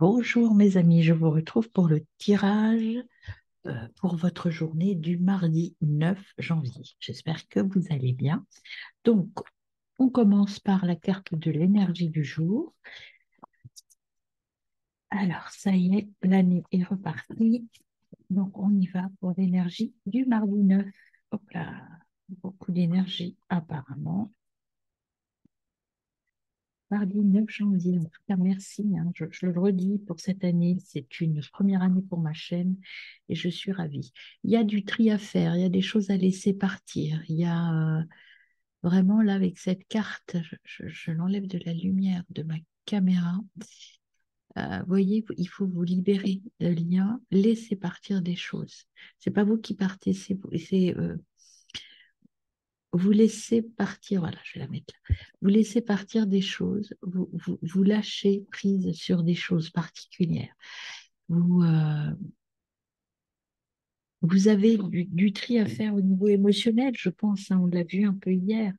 Bonjour mes amis, je vous retrouve pour le tirage pour votre journée du mardi 9 janvier. J'espère que vous allez bien. Donc, on commence par la carte de l'énergie du jour. Alors, ça y est, l'année est repartie. Donc, on y va pour l'énergie du mardi 9. Hop là, beaucoup d'énergie apparemment. Mardi 9 janvier, en tout cas, merci, hein. Je le redis pour cette année, c'est une première année pour ma chaîne et je suis ravie. Il y a du tri à faire, il y a des choses à laisser partir. Il y a vraiment là avec cette carte, je l'enlève de la lumière de ma caméra. Vous voyez, il faut vous libérer de liens, laisser partir des choses. C'est pas vous qui partez, vous laissez partir, voilà, je vais la mettre là. Vous laissez partir des choses, vous lâchez prise sur des choses particulières. Vous, euh, vous avez du tri à faire au niveau émotionnel, je pense, hein, on l'a vu un peu hier.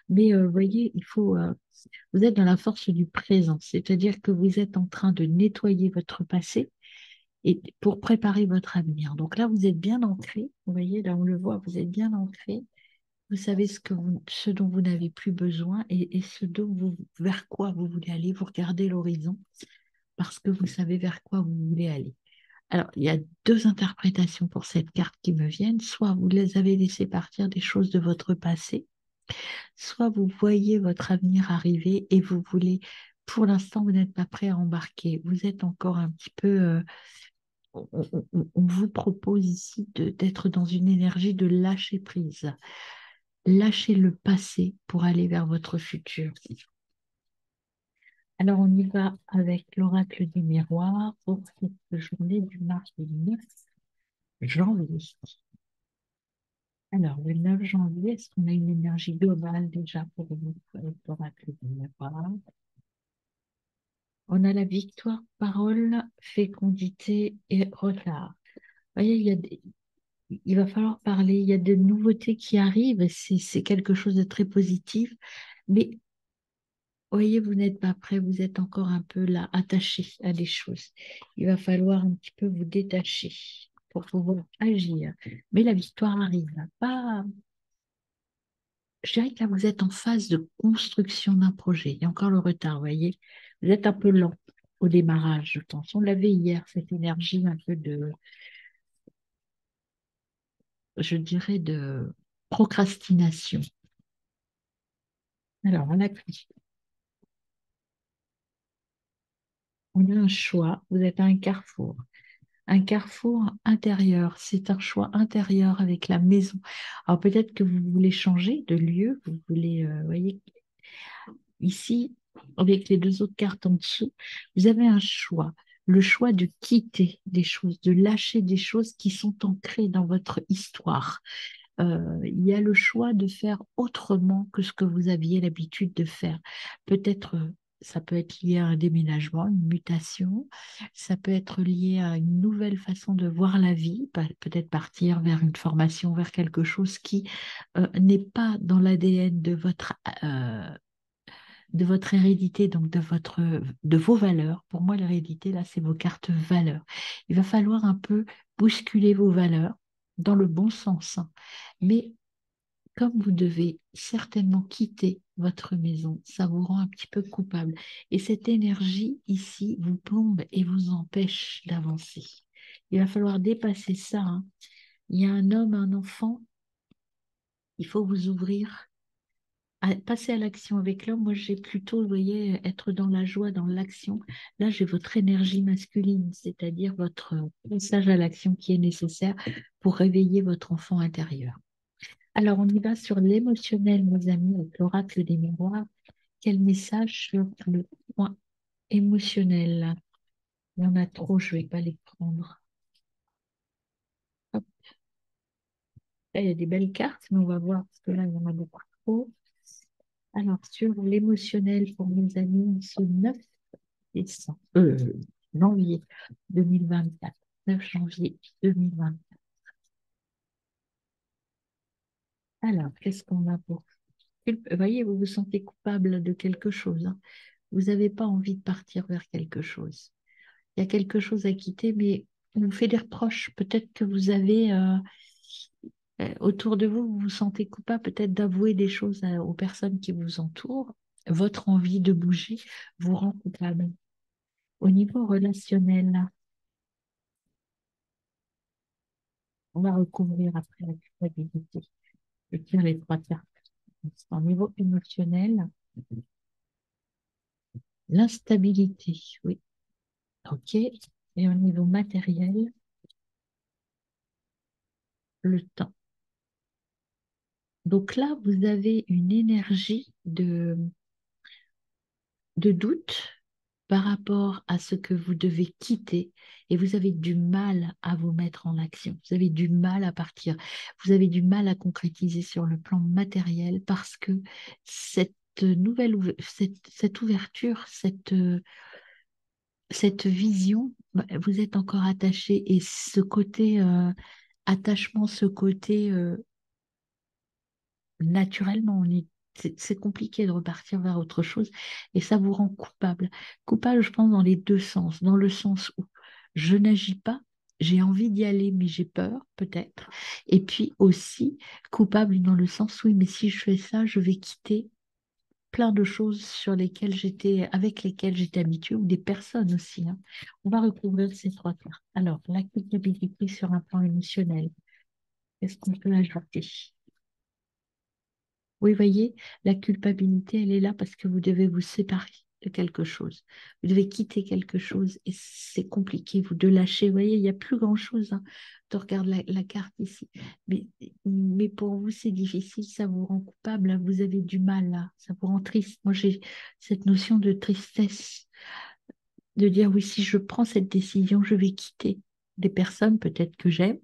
Mais vous voyez, vous êtes dans la force du présent, c'est-à-dire que vous êtes en train de nettoyer votre passé et pour préparer votre avenir. Donc là, vous êtes bien ancré, vous voyez, là on le voit, vous êtes bien ancré. Vous savez ce dont vous n'avez plus besoin et vers quoi vous voulez aller. Vous regardez l'horizon parce que vous savez vers quoi vous voulez aller. Alors, il y a deux interprétations pour cette carte qui me viennent. Soit vous les avez laissé partir des choses de votre passé, soit vous voyez votre avenir arriver et vous voulez, pour l'instant, vous n'êtes pas prêt à embarquer. Vous êtes encore un petit peu... on vous propose ici d'être dans une énergie de lâcher prise. Lâchez le passé pour aller vers votre futur. Alors, on y va avec l'oracle des miroirs pour cette journée du mardi 9 janvier. Alors, le 9 janvier, est-ce qu'on a une énergie globale déjà pour vous avec l'oracle des miroirs? On a la victoire, parole, fécondité et retard. Vous voyez, il va falloir parler, il y a des nouveautés qui arrivent, et c'est quelque chose de très positif, mais voyez, vous n'êtes pas prêt, vous êtes encore un peu là, attaché à des choses. Il va falloir un petit peu vous détacher pour pouvoir agir. Mais la victoire arrive, là. Pas, je dirais que là, vous êtes en phase de construction d'un projet. Il y a encore le retard, vous voyez. Vous êtes un peu lent au démarrage, je pense. On l'avait hier, cette énergie un peu je dirais, de procrastination. Alors, on a un choix, vous êtes à un carrefour. Un carrefour intérieur, c'est un choix intérieur avec la maison. Alors peut-être que vous voulez changer de lieu, vous voulez, vous voyez, ici, avec les deux autres cartes en dessous, vous avez un choix. Le choix de quitter des choses, de lâcher des choses qui sont ancrées dans votre histoire. Il y a le choix de faire autrement que ce que vous aviez l'habitude de faire. Peut-être, ça peut être lié à un déménagement, une mutation, ça peut être lié à une nouvelle façon de voir la vie, peut-être partir vers une formation, vers quelque chose qui n'est pas dans l'ADN de votre hérédité, donc de vos valeurs. Pour moi, l'hérédité, là, c'est vos cartes valeurs. Il va falloir un peu bousculer vos valeurs dans le bon sens, hein. Mais comme vous devez certainement quitter votre maison, ça vous rend un petit peu coupable. Et cette énergie ici vous plombe et vous empêche d'avancer. Il va falloir dépasser ça, hein. Il y a un homme, un enfant, il faut vous ouvrir passer à l'action avec l'homme. Moi, j'ai plutôt, vous voyez, être dans la joie, dans l'action. Là, j'ai votre énergie masculine, c'est-à-dire votre passage à l'action qui est nécessaire pour réveiller votre enfant intérieur. Alors, on y va sur l'émotionnel, mes amis, avec l'oracle des miroirs. Quel message sur le point émotionnel? Il y en a trop, je ne vais pas les prendre. Hop. Là, il y a des belles cartes, mais on va voir, parce que là, il y en a beaucoup trop. Alors, sur l'émotionnel pour mes amis, ce 9 décembre, janvier 2024. 9 janvier 2024. Alors, qu'est-ce qu'on a pour... Vous voyez, vous vous sentez coupable de quelque chose, hein. Vous n'avez pas envie de partir vers quelque chose. Il y a quelque chose à quitter, mais on vous fait des reproches. Peut-être que vous avez autour de vous, vous vous sentez coupable peut-être d'avouer des choses aux personnes qui vous entourent. Votre envie de bouger vous rend coupable. Au niveau relationnel, là, on va recouvrir après la culpabilité. Je tire les trois cartes. Au niveau émotionnel, l'instabilité, oui, ok. Et au niveau matériel, le temps. Donc là, vous avez une énergie de doute par rapport à ce que vous devez quitter et vous avez du mal à vous mettre en action. Vous avez du mal à partir. Vous avez du mal à concrétiser sur le plan matériel parce que cette cette ouverture, cette vision, bah, vous êtes encore attaché et ce côté attachement, ce côté naturellement, c'est compliqué de repartir vers autre chose et ça vous rend coupable. Coupable, je pense, dans les deux sens. Dans le sens où je n'agis pas, j'ai envie d'y aller, mais j'ai peur, peut-être. Et puis aussi coupable dans le sens, oui, mais si je fais ça, je vais quitter plein de choses avec lesquelles j'étais habituée, ou des personnes aussi, hein. On va recouvrir ces trois cartes. Alors, la culpabilité sur un plan émotionnel, qu'est-ce qu'on peut ajouter? Oui, voyez, la culpabilité, elle est là parce que vous devez vous séparer de quelque chose. Vous devez quitter quelque chose et c'est compliqué, vous de lâcher. Vous voyez, il n'y a plus grand-chose, hein. Tu regardes la carte ici. Mais pour vous, c'est difficile, ça vous rend coupable, hein. Vous avez du mal là, ça vous rend triste. Moi, j'ai cette notion de tristesse de dire oui, si je prends cette décision, je vais quitter des personnes peut-être que j'aime.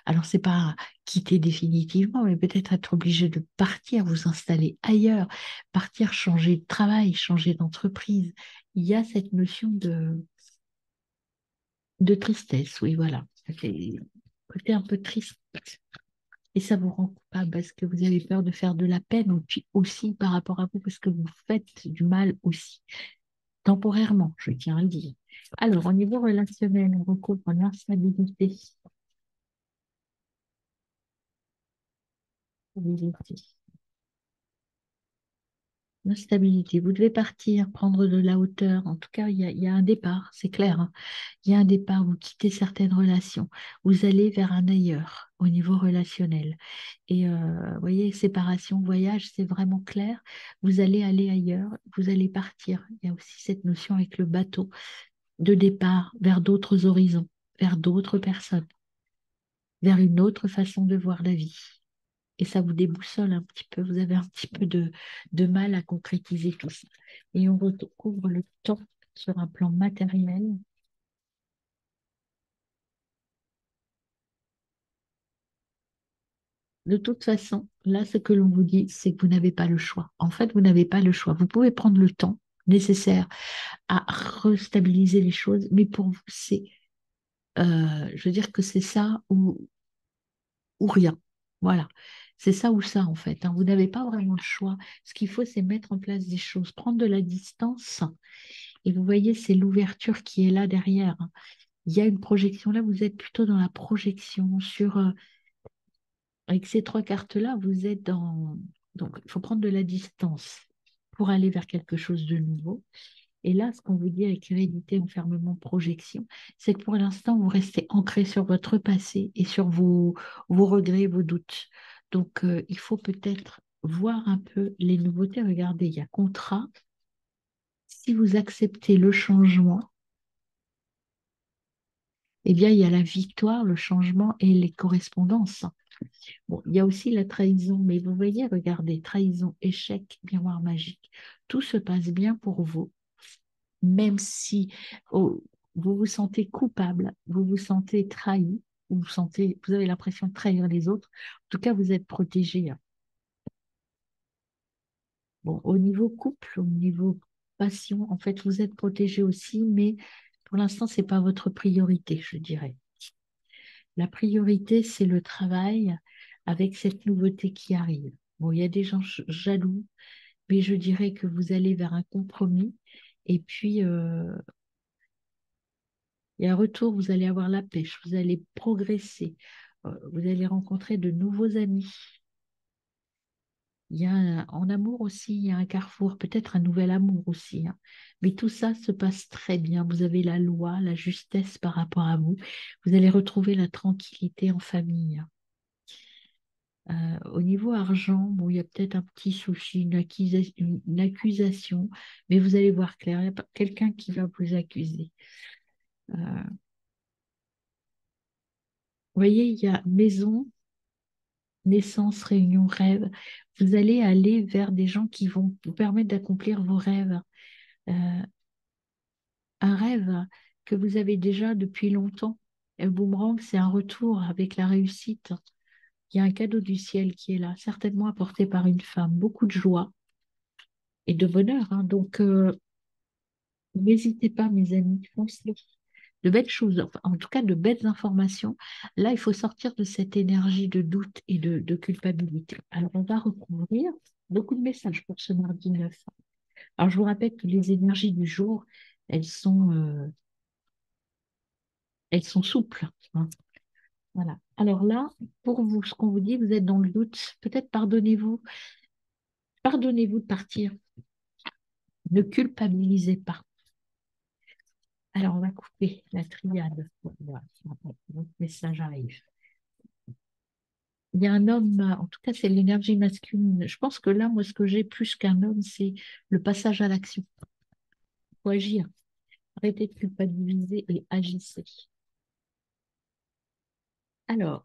Alors, c'est pas quitter définitivement, mais peut-être être obligé de partir, vous installer ailleurs, partir, changer de travail, changer d'entreprise. Il y a cette notion de tristesse, oui, voilà. Ça fait côté un peu triste. Et ça vous rend coupable parce que vous avez peur de faire de la peine, ou puis aussi par rapport à vous, parce que vous faites du mal aussi. Temporairement, je tiens à le dire. Alors, au niveau relationnel, on recouvre l'instabilité. Stabilité. L'instabilité. Vous devez partir, prendre de la hauteur. En tout cas, il y a un départ, c'est clair, hein. Il y a un départ, vous quittez certaines relations. Vous allez vers un ailleurs au niveau relationnel. Et vous voyez, séparation, voyage, c'est vraiment clair. Vous allez aller ailleurs, vous allez partir. Il y a aussi cette notion avec le bateau de départ vers d'autres horizons, vers d'autres personnes, vers une autre façon de voir la vie. Et ça vous déboussole un petit peu, vous avez un petit peu de mal à concrétiser tout ça. Et on recouvre le temps sur un plan matériel. De toute façon, là, ce que l'on vous dit, c'est que vous n'avez pas le choix. En fait, vous n'avez pas le choix. Vous pouvez prendre le temps nécessaire à restabiliser les choses, mais pour vous, je veux dire que c'est ça ou rien. Voilà. C'est ça ou ça, en fait, hein. Vous n'avez pas vraiment le choix. Ce qu'il faut, c'est mettre en place des choses, prendre de la distance. Et vous voyez, c'est l'ouverture qui est là derrière, hein. Il y a une projection. Là, vous êtes plutôt dans la projection avec ces trois cartes-là, vous êtes dans... Donc, il faut prendre de la distance pour aller vers quelque chose de nouveau. Et là, ce qu'on vous dit avec hérédité, enfermement, projection, c'est que pour l'instant, vous restez ancré sur votre passé et sur vos regrets, vos doutes. Donc, il faut peut-être voir un peu les nouveautés. Regardez, il y a contrat. Si vous acceptez le changement, eh bien, il y a la victoire, le changement et les correspondances. Bon, il y a aussi la trahison, mais vous voyez, regardez, trahison, échec, miroir magique. Tout se passe bien pour vous, même si oh, vous vous sentez coupable, vous vous sentez trahi, vous avez l'impression de trahir les autres. En tout cas, vous êtes protégé, hein. Bon, au niveau couple, au niveau passion, en fait, vous êtes protégé aussi, mais pour l'instant, c'est pas votre priorité, je dirais. La priorité, c'est le travail avec cette nouveauté qui arrive. Bon, il y a des gens jaloux, mais je dirais que vous allez vers un compromis. Et puis, Il y a un retour, vous allez avoir la pêche, vous allez progresser, vous allez rencontrer de nouveaux amis. En amour aussi, il y a un carrefour, peut-être un nouvel amour aussi, hein. Mais tout ça se passe très bien. Vous avez la loi, la justesse par rapport à vous. Vous allez retrouver la tranquillité en famille, hein. Au niveau argent, bon, il y a peut-être un petit souci, une accusation, mais vous allez voir clair. Il y a pas quelqu'un qui va vous accuser. Vous voyez, il y a maison, naissance, réunion, rêve. Vous allez aller vers des gens qui vont vous permettre d'accomplir vos rêves. Euh, un rêve que vous avez déjà depuis longtemps. Et le boomerang, c'est un retour avec la réussite. Il y a un cadeau du ciel qui est là, certainement apporté par une femme. Beaucoup de joie et de bonheur, hein. Donc, n'hésitez pas, mes amis, foncez. De belles choses, enfin, en tout cas de belles informations. Là, il faut sortir de cette énergie de doute et de culpabilité. Alors, on va recouvrir beaucoup de messages pour ce mardi 9. Alors, je vous rappelle que les énergies du jour, elles sont, euh, elles sont souples, hein. Voilà. Alors là, pour vous, ce qu'on vous dit, vous êtes dans le doute. Peut-être pardonnez-vous de partir. Ne culpabilisez pas. Alors, on va couper la triade pour voir si votre message arrive. Il y a un homme, en tout cas, c'est l'énergie masculine. Je pense que là, moi, ce que j'ai plus qu'un homme, c'est le passage à l'action. Il faut agir. Arrêtez de culpabiliser et agissez. Alors,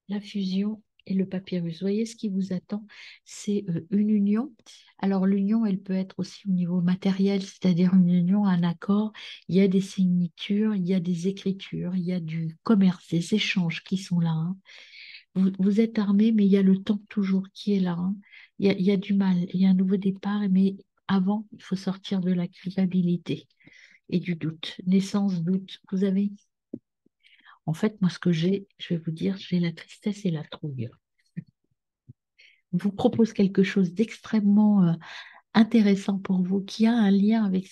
la fusion et le papyrus. Vous voyez, ce qui vous attend, c'est une union. Alors, l'union, elle peut être aussi au niveau matériel, c'est-à-dire une union, un accord. Il y a des signatures, il y a des écritures, il y a du commerce, des échanges qui sont là, hein. Vous êtes armé, mais il y a le temps toujours qui est là, hein. Il y a du mal, il y a un nouveau départ, mais avant, il faut sortir de la culpabilité et du doute. Naissance, doute. Vous avez, en fait, moi, ce que j'ai, je vais vous dire, j'ai la tristesse et la trouille. Vous propose quelque chose d'extrêmement intéressant pour vous, qui a un lien avec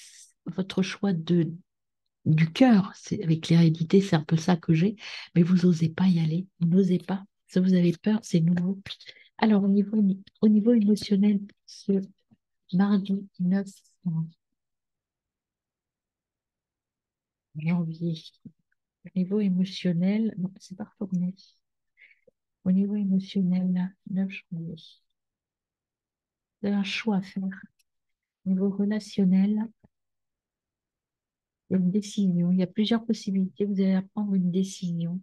votre choix du cœur. Avec l'hérédité, c'est un peu ça que j'ai, mais vous n'osez pas y aller, vous n'osez pas. Ça, vous avez peur, c'est nouveau. Alors, au niveau émotionnel, ce mardi 9 janvier, au niveau émotionnel, non, c'est pas retourné. Au niveau émotionnel, là, 9 janvier, vous avez un choix à faire. Au niveau relationnel, il y a une décision. Il y a plusieurs possibilités. Vous allez prendre une décision.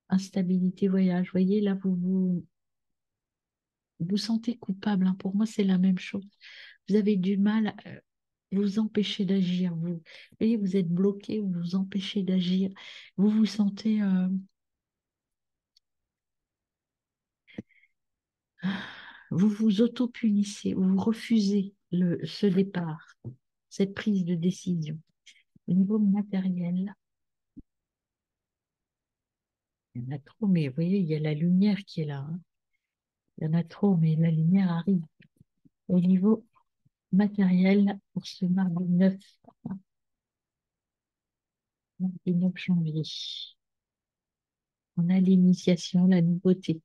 Instabilité, voyage. Vous voyez, là, vous sentez coupable, hein. Pour moi, c'est la même chose. Vous avez du mal à vous empêcher d'agir. Vous voyez, vous êtes bloqué, vous vous empêchez d'agir. Vous vous sentez, vous vous auto-punissez, vous refusez ce départ, cette prise de décision. Au niveau matériel, il y en a trop, mais vous voyez, il y a la lumière qui est là, hein. Il y en a trop, mais la lumière arrive. Au niveau matériel, pour ce mardi 9 janvier, on a l'initiation, la nouveauté,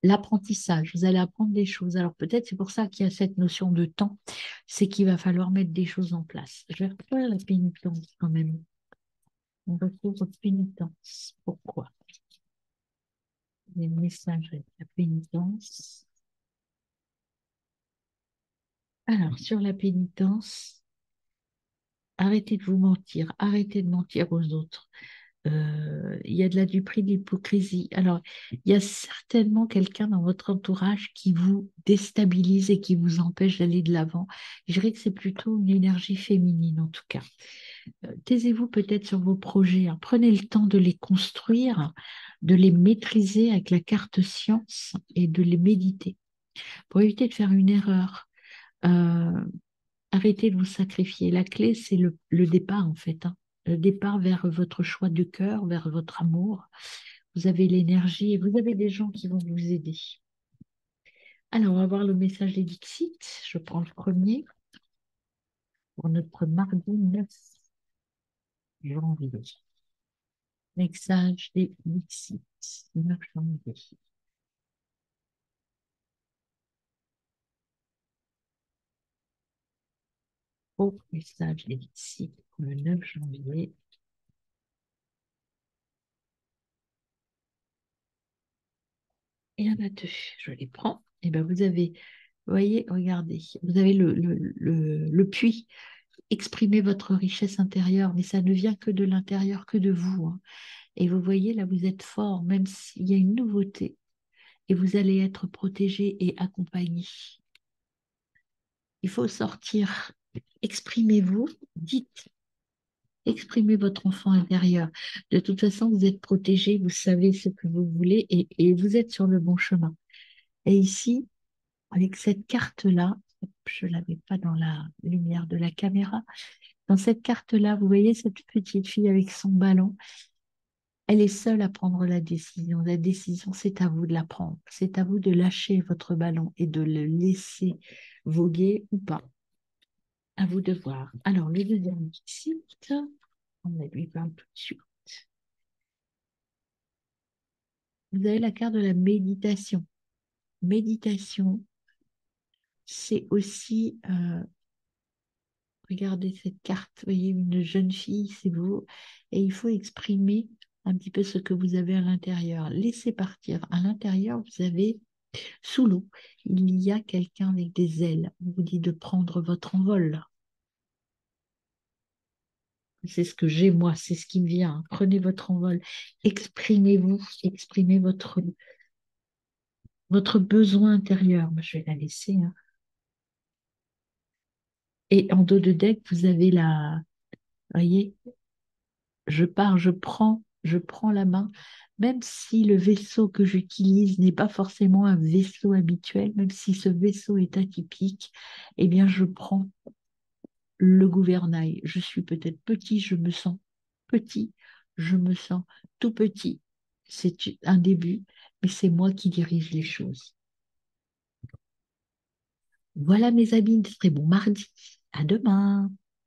l'apprentissage. Vous allez apprendre des choses. Alors peut-être c'est pour ça qu'il y a cette notion de temps, c'est qu'il va falloir mettre des choses en place. Je vais refaire la pénitence quand même. On retrouve votre pénitence. Pourquoi? Les messages avec la pénitence. Alors, sur la pénitence, arrêtez de vous mentir, arrêtez de mentir aux autres. Il y a de la duperie, de l'hypocrisie. Alors, il y a certainement quelqu'un dans votre entourage qui vous déstabilise et qui vous empêche d'aller de l'avant. Je dirais que c'est plutôt une énergie féminine en tout cas. Taisez-vous peut-être sur vos projets, hein. Prenez le temps de les construire, de les maîtriser avec la carte science et de les méditer pour éviter de faire une erreur. Euh, Arrêtez de vous sacrifier. La clé, c'est le départ, en fait, hein. Le départ vers votre choix de cœur, vers votre amour. Vous avez l'énergie et vous avez des gens qui vont vous aider. Alors, on va voir le message des Dixit. Je prends le premier pour notre mardi 9. janvier. Message des Dixit, 9 janvier. Au message des Dixit, le 9 janvier. Il y en a deux. Je les prends. Et bien, vous avez, vous voyez, regardez, vous avez le puits. Exprimez votre richesse intérieure, mais ça ne vient que de l'intérieur, que de vous, hein. Et vous voyez, là, vous êtes fort, même s'il y a une nouveauté, et vous allez être protégé et accompagné. Il faut sortir. Exprimez-vous, dites, exprimez votre enfant intérieur. De toute façon, vous êtes protégé, vous savez ce que vous voulez et vous êtes sur le bon chemin. Et ici, avec cette carte-là, je ne l'avais pas dans la lumière de la caméra, dans cette carte-là, vous voyez cette petite fille avec son ballon, elle est seule à prendre la décision. La décision, c'est à vous de la prendre. C'est à vous de lâcher votre ballon et de le laisser voguer ou pas. À vous de voir. Alors, le deuxième site, on a lui parle tout de suite. Vous avez la carte de la méditation. Méditation, c'est aussi, regardez cette carte, vous voyez une jeune fille, c'est vous, et il faut exprimer un petit peu ce que vous avez à l'intérieur. Laissez partir. À l'intérieur, vous avez sous l'eau, il y a quelqu'un avec des ailes. On vous dit de prendre votre envol. C'est ce que j'ai moi, c'est ce qui me vient. Prenez votre envol. Exprimez-vous, exprimez votre besoin intérieur. Moi, je vais la laisser, hein. Et en dos de deck, vous avez la, voyez, je pars, je prends la main, même si le vaisseau que j'utilise n'est pas forcément un vaisseau habituel, même si ce vaisseau est atypique, eh bien, je prends le gouvernail. Je suis peut-être petit, je me sens petit, je me sens tout petit. C'est un début, mais c'est moi qui dirige les choses. Voilà mes amis, très bon mardi. À demain.